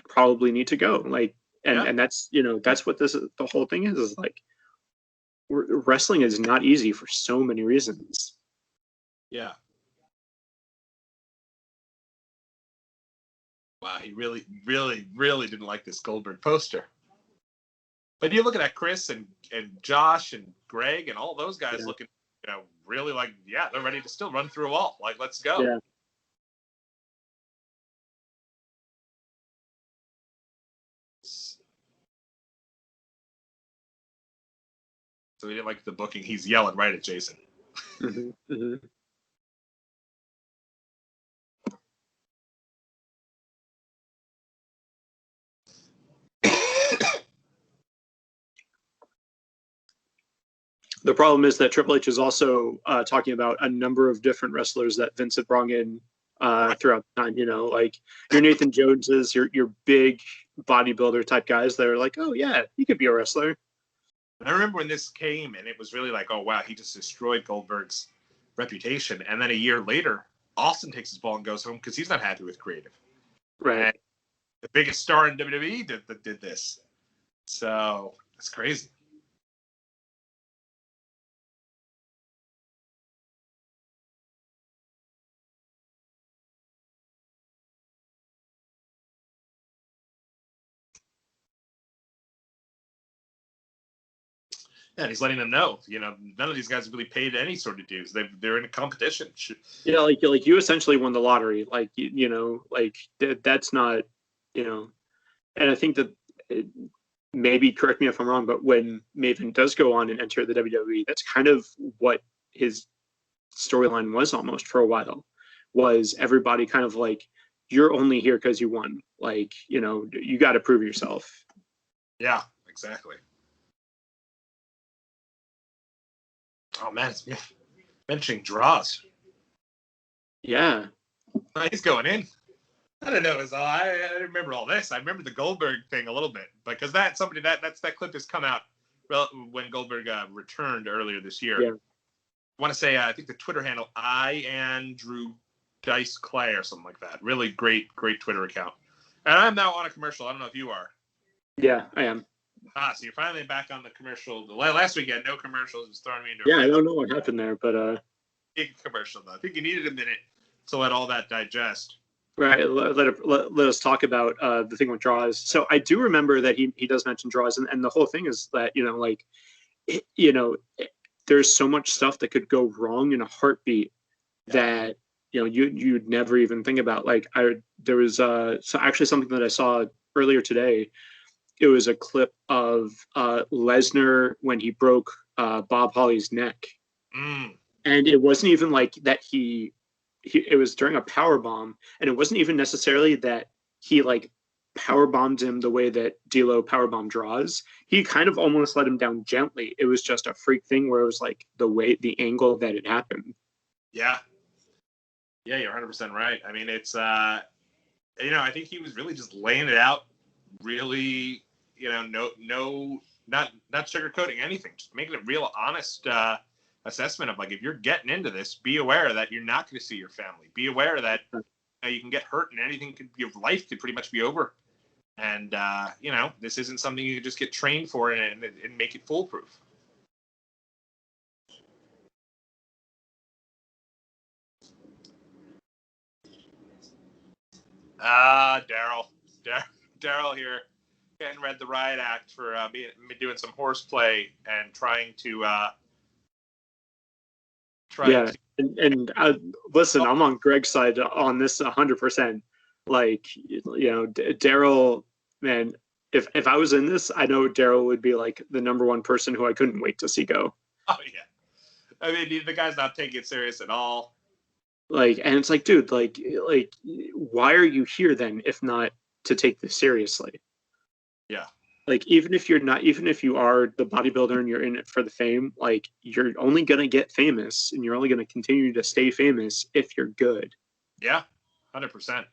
S2: probably need to go. Like, and that's, you know, that's what the whole thing is like, wrestling is not easy for so many reasons.
S1: Yeah. Wow, he really, really, really didn't like this Goldberg poster. But you're looking at Chris and Josh and Greg and all those guys looking, you know, really like, yeah, they're ready to still run through a wall. Like, let's go.
S2: Yeah.
S1: So he didn't like the booking. He's yelling right at Jason.
S2: Mm-hmm, mm-hmm. The problem is that Triple H is also talking about a number of different wrestlers that Vince had brought in throughout the time. You know, like your Nathan Joneses, your big bodybuilder type guys that are like, oh yeah, he could be a wrestler.
S1: I remember when this came, and it was really like, oh wow, he just destroyed Goldberg's reputation. And then a year later, Austin takes his ball and goes home because he's not happy with creative.
S2: Right.
S1: And the biggest star in WWE did this. So it's crazy. Yeah, and he's letting them know, you know, none of these guys have really paid any sort of dues. They're in a competition.
S2: Yeah, like you essentially won the lottery. Like you know, like that's not, you know, and I think that maybe correct me if I'm wrong, but when Maven does go on and enter the WWE, that's kind of what his storyline was almost for a while. Was everybody kind of like, you're only here because you won. Like, you know, you got to prove yourself.
S1: Yeah, exactly. Oh man, it's mentioning draws.
S2: Yeah,
S1: he's going in. I don't know. I remember all this. I remember the Goldberg thing a little bit because that clip has come out when Goldberg returned earlier this year.
S2: Yeah.
S1: I want to say I think the Twitter handle Andrew Dice Clay or something like that. Really great Twitter account. And I'm now on a commercial. I don't know if you are.
S2: Yeah, I am.
S1: So you're finally back on the commercial. Last week you had no commercials. It's throwing me into
S2: I don't know what happened there, but
S1: big commercial though. I think you needed a minute to let all that digest.
S2: Right. Let us talk about the thing with draws. So I do remember that he does mention draws, and the whole thing is that, you know, like, there's so much stuff that could go wrong in a heartbeat that, you know, you'd never even think about. Like there was so actually something that I saw earlier today. It was a clip of Lesnar when he broke Bob Holly's neck, and it wasn't even like that it was during a power bomb, and it wasn't even necessarily that he like power bombed him the way that D'Lo power bomb draws. He kind of almost let him down gently. It was just a freak thing where it was like the angle that it happened.
S1: Yeah, you're 100% right. I mean, it's I think he was really just laying it out, really, not sugarcoating anything, just making a real honest assessment of like, if you're getting into this, be aware that you're not going to see your family. Be aware that you can get hurt and your life could pretty much be over. And this isn't something you can just get trained for and make it foolproof. Daryl here, getting read the riot act for doing some horseplay and trying to
S2: listen, I'm on Greg's side on this 100%. Like, Daryl, man, if I was in this, I know Daryl would be like the number one person who I couldn't wait to see go.
S1: Oh yeah, I mean, the guy's not taking it serious at all.
S2: Like, and it's like, dude, like, why are you here then, if not to take this seriously?
S1: Yeah.
S2: Like even if you are the bodybuilder and you're in it for the fame, like you're only gonna get famous and you're only gonna continue to stay famous if you're good.
S1: Yeah, 100%.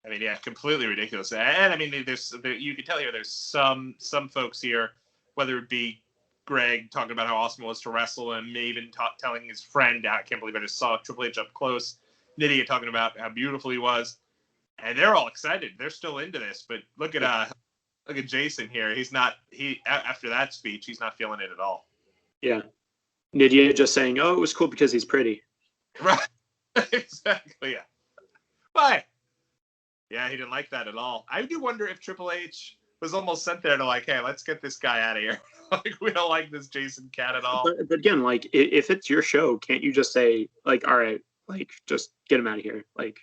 S1: I mean, yeah, completely ridiculous. And I mean, you can tell here there's some folks here, whether it be Greg talking about how awesome it was to wrestle, and even telling his friend, I can't believe I just saw Triple H up close. Nydia talking about how beautiful he was, and they're all excited. They're still into this. But look at Jason here. After that speech, he's not feeling it at all.
S2: Yeah, Nydia just saying, "Oh, it was cool because he's pretty."
S1: Right. Exactly. Yeah. Why? Yeah, he didn't like that at all. I do wonder if Triple H was almost sent there to like, hey, let's get this guy out of here. Like, we don't like this Jason Cat at all.
S2: But again, like, if it's your show, can't you just say, like, all right, like, just get him out of here? Like,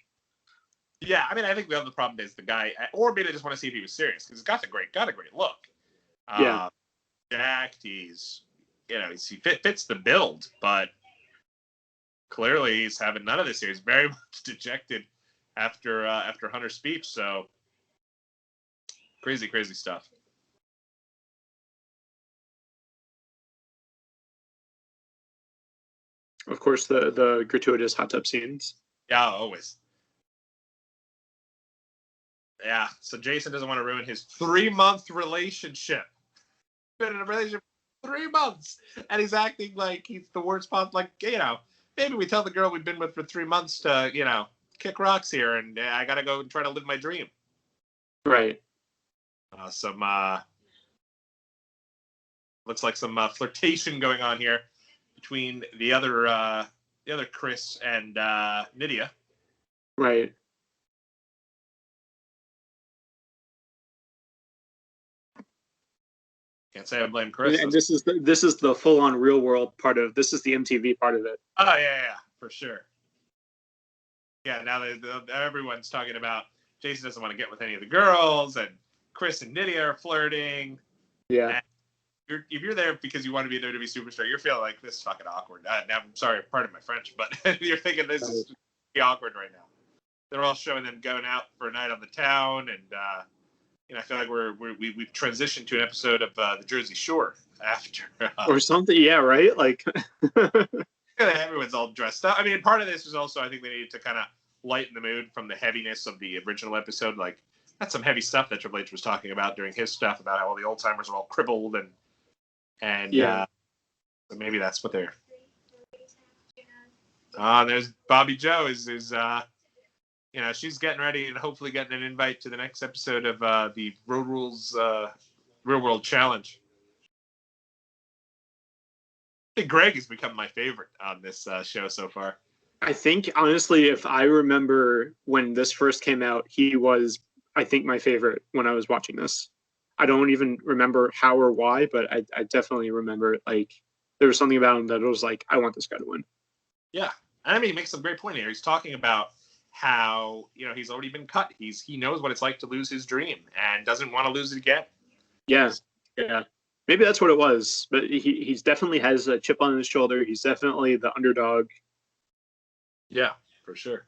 S1: yeah, I mean, I think the other problem is the guy, or maybe they just want to see if he was serious because he's got a great look.
S2: Yeah,
S1: jacked. He fits the build, but clearly he's having none of this here. He's very much dejected after Hunter's speech. So crazy stuff.
S2: of course, the gratuitous hot tub scenes.
S1: Yeah, always. Yeah, so Jason doesn't want to ruin his 3-month relationship. Been in a relationship for 3 months, and he's acting like he's the worst possible. Like, maybe we tell the girl we've been with for 3 months to, kick rocks here, and I gotta go and try to live my dream.
S2: Right.
S1: Looks like some flirtation going on here between the other Chris and Nydia.
S2: Right.
S1: Can't say I blame Chris.
S2: And this is the full on real world part of this is the MTV part of it.
S1: Oh yeah, for sure. Yeah, now everyone's talking about Jason doesn't want to get with any of the girls, and Chris and Nydia are flirting.
S2: Yeah.
S1: And if you're there because you want to be there to be superstar, you're feeling like this is fucking awkward. Now, I'm sorry, pardon my French, but you're thinking this is awkward right now. They're all showing them going out for a night on the town, and I feel like we've transitioned to an episode of the Jersey Shore after
S2: or something. Yeah, right. Like
S1: everyone's all dressed up. I mean, part of this is also I think they needed to kind of lighten the mood from the heaviness of the original episode. Like that's some heavy stuff that Triple H was talking about during his stuff about how all the old timers are all crippled and
S2: yeah.
S1: So maybe that's what they're. There's Bobby Joe is she's getting ready and hopefully getting an invite to the next episode of the Road Rules Real World Challenge. I think Greg has become my favorite on this show so far.
S2: I think, honestly, if I remember when this first came out, he was, I think, my favorite when I was watching this. I don't even remember how or why, but I definitely remember, like, there was something about him that was like, I want this guy to win.
S1: Yeah. And I mean, he makes some great point here. He's talking about how, he's already been cut. He knows what it's like to lose his dream and doesn't want to lose it again.
S2: Yeah. Maybe that's what it was, but he's definitely has a chip on his shoulder. He's definitely the underdog.
S1: Yeah, for sure.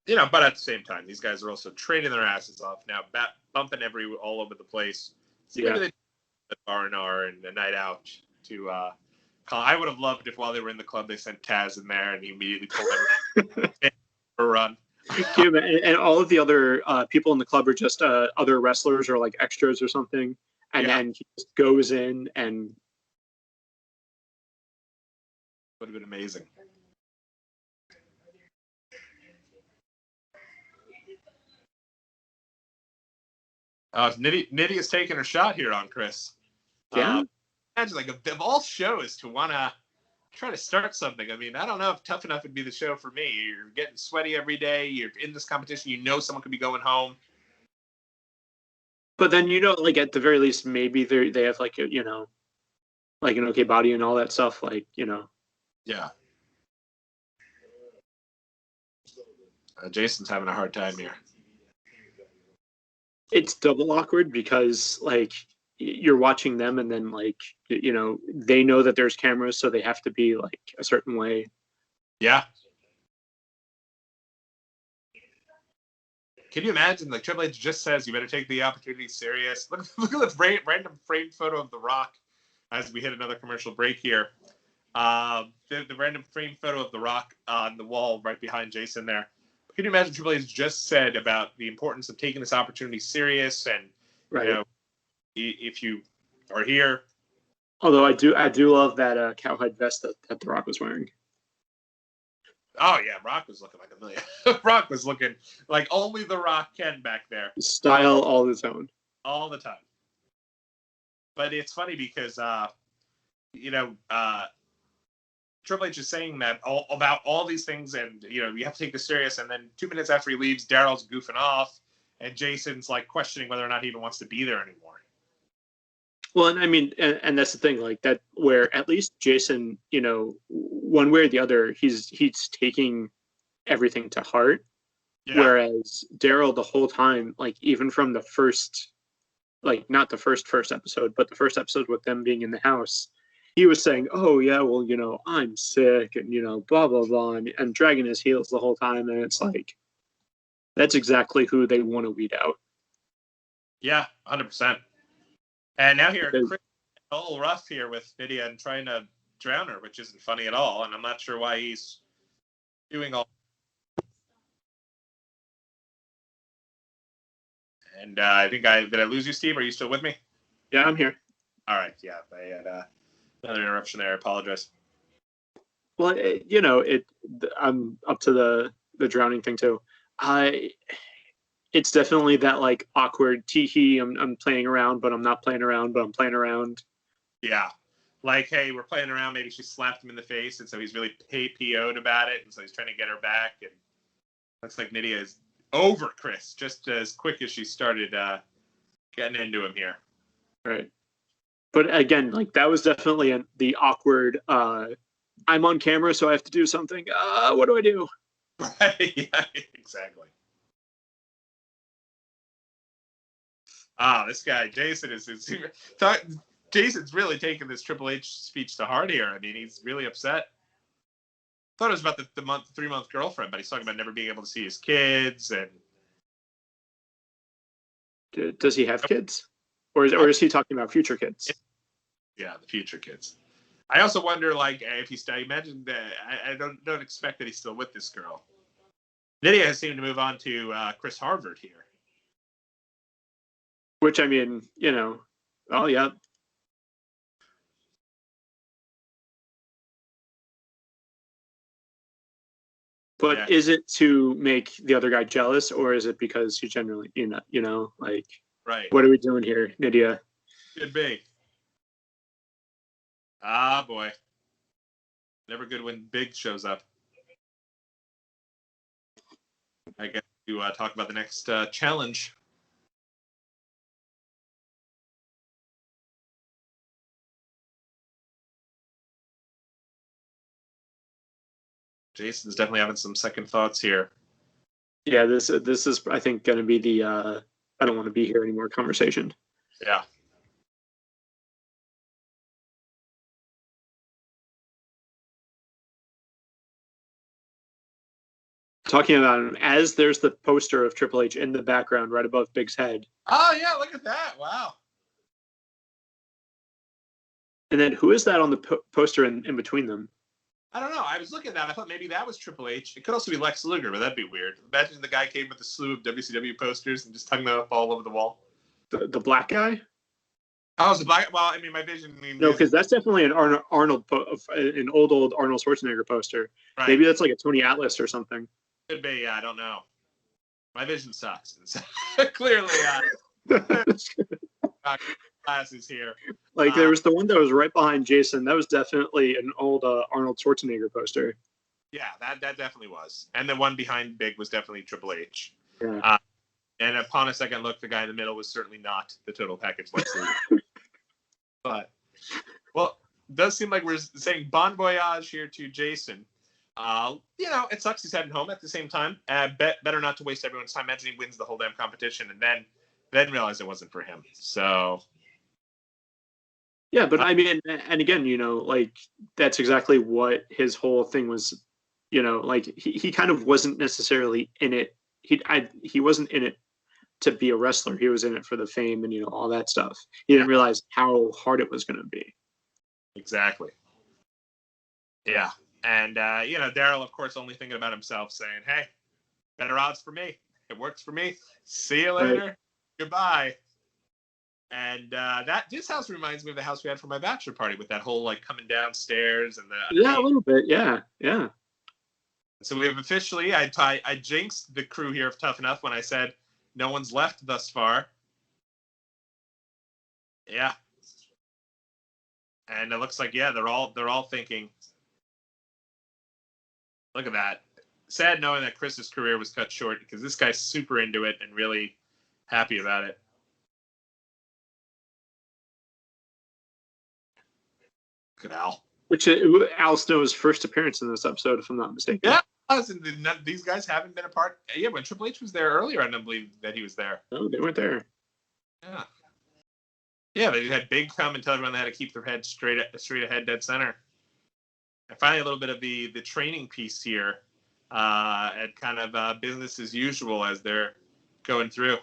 S1: But at the same time, these guys are also training their asses off now, bumping all over the place. So maybe they did R&R and a night out to I would have loved if while they were in the club, they sent Taz in there and he immediately pulled everything for a run.
S2: And all of the other people in the club are just other wrestlers or like extras or something. And then he just goes in and
S1: would have been amazing. Nitty is taking her shot here on Chris.
S2: Yeah.
S1: Imagine like of all shows to want to try to start something. I mean, I don't know if Tough Enough would be the show for me. You're getting sweaty every day. You're in this competition. Someone could be going home.
S2: But then, like at the very least, maybe they have like, like an okay body and all that stuff. Like,
S1: Yeah. Jason's having a hard time here.
S2: It's double awkward because like you're watching them and then like, they know that there's cameras, so they have to be like a certain way.
S1: Yeah. Can you imagine? Like Triple H just says, "You better take the opportunity serious." Look at the random framed photo of The Rock as we hit another commercial break here. The random framed photo of The Rock on the wall right behind Jason there. Can you imagine Triple H just said about the importance of taking this opportunity serious, and
S2: Right.
S1: you know, if you are here.
S2: Although I do love that cowhide vest that The Rock was wearing.
S1: Oh yeah, Rock was looking like a million. Rock was looking like only The Rock can back there.
S2: Style all his own.
S1: All the time. But it's funny because Triple H is saying that about all these things, and you have to take this serious. And then 2 minutes after he leaves, Daryl's goofing off, and Jason's like questioning whether or not he even wants to be there anymore.
S2: Well, and I mean, and that's the thing, like that, where at least Jason, one way or the other, he's taking everything to heart. Yeah. Whereas Daryl, the whole time, like even from the first, like not the first episode, but the first episode with them being in the house, he was saying, "Oh yeah, well, I'm sick," and blah blah blah, and dragging his heels the whole time, and it's like, that's exactly who they want to weed out.
S1: Yeah, 100%. And now here, Chris, a little rough here with Nydia and trying to drown her, which isn't funny at all. And I'm not sure why he's doing all. And did I lose you, Steve? Are you still with me?
S2: Yeah, I'm here.
S1: All right. Yeah, I had another interruption there. I apologize.
S2: Well, I'm up to the drowning thing too. It's definitely that like awkward tee-hee, I'm playing around, but I'm not playing around, but I'm playing around.
S1: Yeah. Like, hey, we're playing around. Maybe she slapped him in the face, and so he's really PO'd about it, and so he's trying to get her back. And looks like Nydia is over Chris just as quick as she started getting into him here.
S2: Right. But again, like that was definitely the awkward, I'm on camera, so I have to do something. What do I do?
S1: Right. Yeah, exactly. This guy, Jason, Jason's really taking this Triple H speech to heart here. I mean, he's really upset. Thought it was about the 3-month girlfriend, but he's talking about never being able to see his kids. And
S2: does he have kids? Or is he talking about future kids?
S1: Yeah, the future kids. I also wonder, like, if he's I imagine that I don't expect that he's still with this girl. Nydia has seemed to move on to Chris Harvard here.
S2: Which, I mean, oh, yeah. But yeah. Is it to make the other guy jealous, or is it because you generally, like,
S1: right?
S2: What are we doing here, Nydia?
S1: Could be. Boy. Never good when Big shows up. I guess to talk about the next challenge. Jason's definitely having some second thoughts here.
S2: Yeah, this is I think going to be the I don't want to be here anymore conversation.
S1: Yeah.
S2: Talking about him as there's the poster of Triple H in the background right above Big's head.
S1: Oh yeah, look at that! Wow.
S2: And then who is that on the poster in between them?
S1: I don't know. I was looking at that. I thought maybe that was Triple H. It could also be Lex Luger, but that'd be weird. Imagine the guy came with a slew of WCW posters and just hung them up all over the wall.
S2: The black guy?
S1: Oh, it's the black. Well, I mean, my vision.
S2: No, because that's definitely an an old Arnold Schwarzenegger poster. Right. Maybe that's like a Tony Atlas or something.
S1: Could be. Yeah, I don't know. My vision sucks. Clearly, glasses here.
S2: Like there was the one that was right behind Jason. That was definitely an old Arnold Schwarzenegger poster.
S1: Yeah, that definitely was. And the one behind Big was definitely Triple H.
S2: Yeah.
S1: And upon a second look, the guy in the middle was certainly not the total package. But, well, it does seem like we're saying bon voyage here to Jason. It sucks he's heading home at the same time. Better not to waste everyone's time. Imagine he wins the whole damn competition and then realize it wasn't for him. So.
S2: Yeah, but I mean, and again, like that's exactly what his whole thing was, like he kind of wasn't necessarily in it. he wasn't in it to be a wrestler. He was in it for the fame and all that stuff. He didn't realize how hard it was going to be.
S1: Exactly. Yeah. And Daryl, of course, only thinking about himself, saying, "Hey, better odds for me. It works for me. See you later. Right. Goodbye." And this house reminds me of the house we had for my bachelor party, with that whole like coming downstairs and
S2: a little bit, yeah.
S1: So we have officially, I jinxed the crew here of Tough Enough when I said no one's left thus far. Yeah. And it looks like they're all thinking. Look at that. Sad knowing that Chris's career was cut short, because this guy's super into it and really happy about it. Look at Al.
S2: Which Al Snow's first appearance in this episode, if I'm not mistaken.
S1: Yeah, these guys haven't been apart. Yeah, when Triple H was there earlier, I don't believe that he was there.
S2: No, they weren't there.
S1: Yeah. Yeah, they had Big come and tell everyone they had to keep their head straight ahead, dead center. And finally, a little bit of the training piece here, at kind of business as usual as they're going through.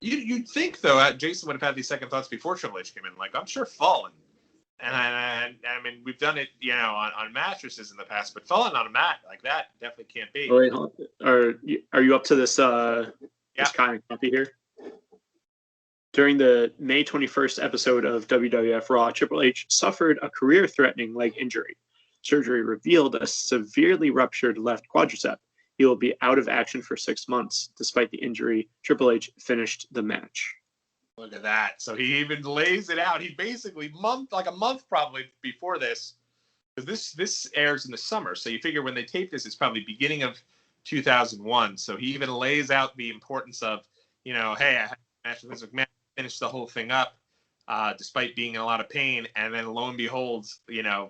S1: You'd think, though, Jason would have had these second thoughts before Triple H came in. Like, I'm sure falling. And I mean, we've done it, on mattresses in the past, but falling on a mat like that definitely can't be.
S2: Wait, are you up to this this kind of copy here? During the May 21st episode of WWF Raw, Triple H suffered a career-threatening leg injury. Surgery revealed a severely ruptured left quadricep. He will be out of action for 6 months. Despite the injury, Triple H finished the match.
S1: Look at that. So he even lays it out. He basically a month probably before this, because this airs in the summer. So you figure when they tape this, it's probably beginning of 2001. So he even lays out the importance of, hey, I had a match with Vince McMahon, finish the whole thing up, despite being in a lot of pain. And then lo and behold, a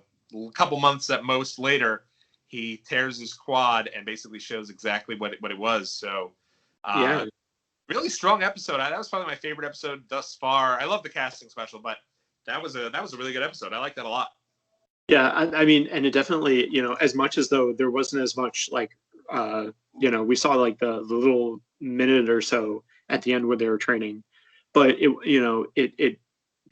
S1: couple months at most later, he tears his quad and basically shows exactly what it was. So, really strong episode. That was probably my favorite episode thus far. I love the casting special, but that was a really good episode. I like that a lot.
S2: Yeah, I mean, and it definitely, as much as though there wasn't as much like, we saw like the little minute or so at the end where they were training, but it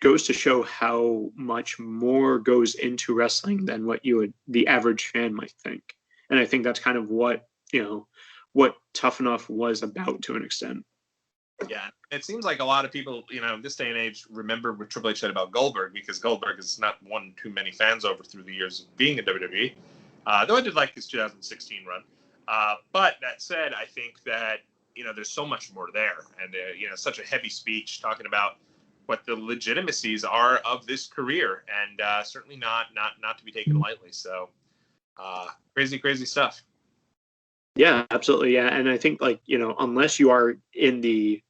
S2: goes to show how much more goes into wrestling than what the average fan might think. And I think that's kind of what Tough Enough was about to an extent.
S1: Yeah, it seems like a lot of people, this day and age, remember what Triple H said about Goldberg, because Goldberg has not won too many fans over through the years of being in WWE, though I did like his 2016 run. But that said, I think that, there's so much more there. And, such a heavy speech talking about what the legitimacies are of this career, and certainly not to be taken lightly. So crazy stuff.
S2: Yeah, absolutely. Yeah. And I think unless you are in the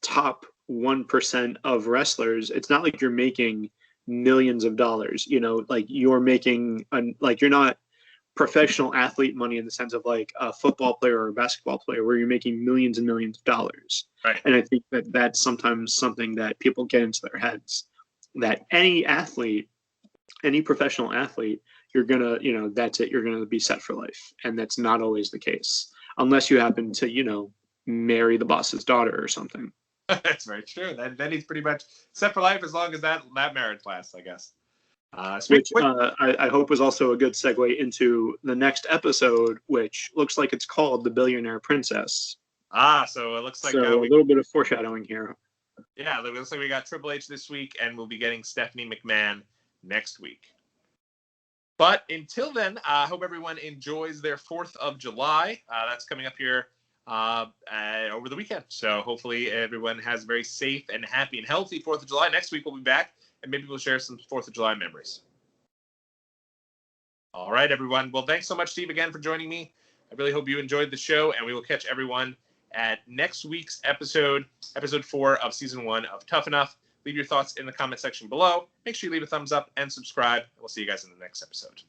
S2: top 1% of wrestlers, it's not like you're making millions of dollars, you're making you're not professional athlete money in the sense of like a football player or a basketball player where you're making millions and millions of dollars.
S1: Right.
S2: And I think that that's sometimes something that people get into their heads, that any professional athlete, you're gonna, that's it, you're gonna be set for life. And that's not always the case unless you happen to, marry the boss's daughter or something.
S1: That's very true. Then he's pretty much set for life as long as that marriage lasts, I guess.
S2: Which I hope was also a good segue into the next episode, which looks like it's called The Billionaire Princess.
S1: So it looks like
S2: a little bit of foreshadowing here.
S1: Yeah, it looks like we got Triple H this week, and we'll be getting Stephanie McMahon next week. But until then, I hope everyone enjoys their 4th of July. That's coming up here over the weekend. So hopefully everyone has a very safe and happy and healthy 4th of July. Next week we'll be back, and maybe we'll share some 4th of July memories. All right, everyone. Well, thanks so much, Steve, again for joining me. I really hope you enjoyed the show, and we will catch everyone at next week's episode 4 of Season 1 of Tough Enough. Leave your thoughts in the comment section below. Make sure you leave a thumbs up and subscribe. We'll see you guys in the next episode.